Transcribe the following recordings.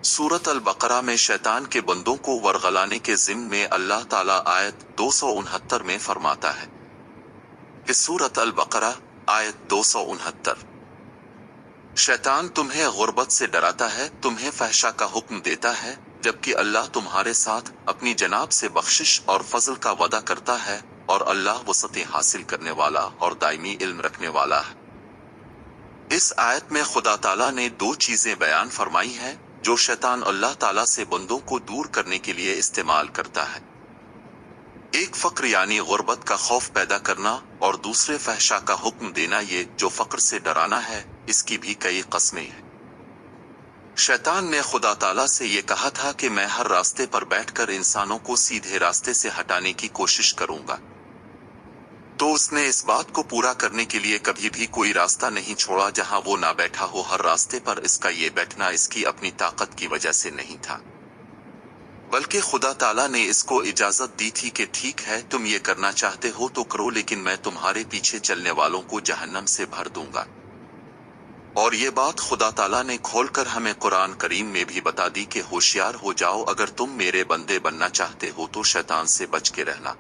सूरत अल बकरा में शैतान के बंदों को वरगलाने के ज़िम्न में अल्लाह ताला आयत 269 में फरमाता है कि सूरत अल बकरा आयत 269 शैतान तुम्हें गुर्बत से डराता है, तुम्हें फहशा का हुक्म देता है, जबकि अल्लाह तुम्हारे साथ अपनी जनाब से बख्शिश और फजल का वादा करता है और अल्लाह वसअतें हासिल करने वाला और दायमी इल्म रखने वाला है। इस आयत में खुदा ताला ने दो चीजें बयान फरमाई हैं जो शैतान अल्लाह ताला से बंदों को दूर करने के लिए इस्तेमाल करता है। एक फक्र यानी गुर्बत का खौफ पैदा करना और दूसरे फहशा का हुक्म देना, ये जो फक्र से डराना है इसकी भी कई कस्में हैं। शैतान ने खुदा ताला से ये कहा था कि मैं हर रास्ते पर बैठकर इंसानों को सीधे रास्ते से हटाने की कोशिश करूंगा, तो उसने इस बात को पूरा करने के लिए कभी भी कोई रास्ता नहीं छोड़ा जहां वो ना बैठा हो। हर रास्ते पर इसका ये बैठना इसकी अपनी ताकत की वजह से नहीं था, बल्कि खुदा ताला ने इसको इजाजत दी थी कि ठीक है, तुम ये करना चाहते हो तो करो, लेकिन मैं तुम्हारे पीछे चलने वालों को जहन्नम से भर दूंगा। और ये बात खुदा ताला ने खोलकर हमें कुरान करीम में भी बता दी कि होशियार हो जाओ, अगर तुम मेरे बंदे बनना चाहते हो तो शैतान से बच के रहना।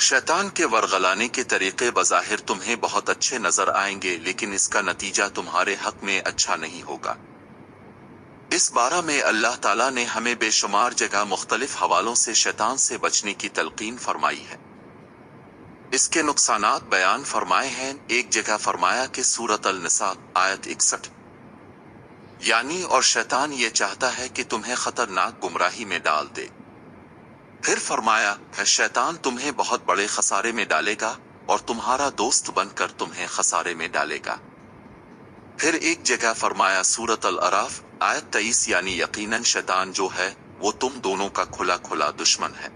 शैतान के वरगलाने के तरीके बज़ाहिर तुम्हें बहुत अच्छे नजर आएंगे, लेकिन इसका नतीजा तुम्हारे हक में अच्छा नहीं होगा। इस बारे में अल्लाह ताला ने हमें बेशुमार जगह मुख्तलिफ हवालों से शैतान से बचने की तलकीन फरमाई है। इसके नुकसानात बयान फरमाए हैं। एक जगह फरमाया कि सूरत अल-निसा आयत 61 यानी और शैतान ये चाहता है कि तुम्हें खतरनाक गुमराही में डाल दे। फिर फरमाया है शैतान तुम्हें बहुत बड़े खसारे में डालेगा और तुम्हारा दोस्त बनकर तुम्हें खसारे में डालेगा। फिर एक जगह फरमाया सूरत अल-अराफ आयत 23 यानी यकीनन शैतान जो है वो तुम दोनों का खुला खुला दुश्मन है।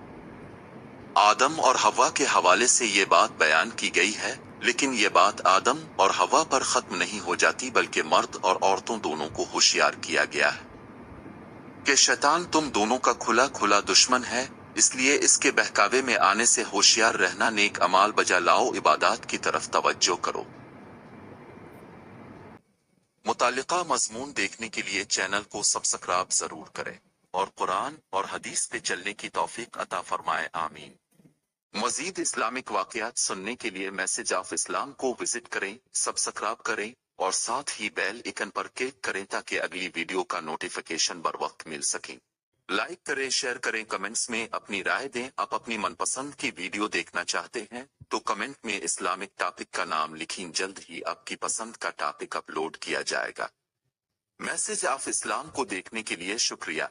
आदम और हवा के हवाले से ये बात बयान की गई है, लेकिन ये बात आदम और हवा पर खत्म नहीं हो जाती, बल्कि मर्द और औरतों दोनों को होशियार किया गया है कि शैतान तुम दोनों का खुला खुला दुश्मन है। इसलिए इसके बहकावे में आने से होशियार रहना, नेक अमाल बजा लाओ, इबादत की तरफ तवज्जो करो। मुतालिका मज़मून देखने के लिए चैनल को सब्सक्राइब जरूर करें और कुरान और हदीस पे चलने की तौफीक अता फरमाए, आमीन। मजीद इस्लामिक वाक़यात सुनने के लिए मैसेज ऑफ इस्लाम को विजिट करें, सब्सक्राइब करें और साथ ही बेल आइकन पर क्लिक करें ताकि अगली वीडियो का नोटिफिकेशन बर वक्त मिल सके। लाइक करें, शेयर करें, कमेंट्स में अपनी राय दें। आप अपनी मनपसंद की वीडियो देखना चाहते हैं तो कमेंट में इस्लामिक टॉपिक का नाम लिखें, जल्द ही आपकी पसंद का टॉपिक अपलोड किया जाएगा। मैसेज ऑफ इस्लाम को देखने के लिए शुक्रिया।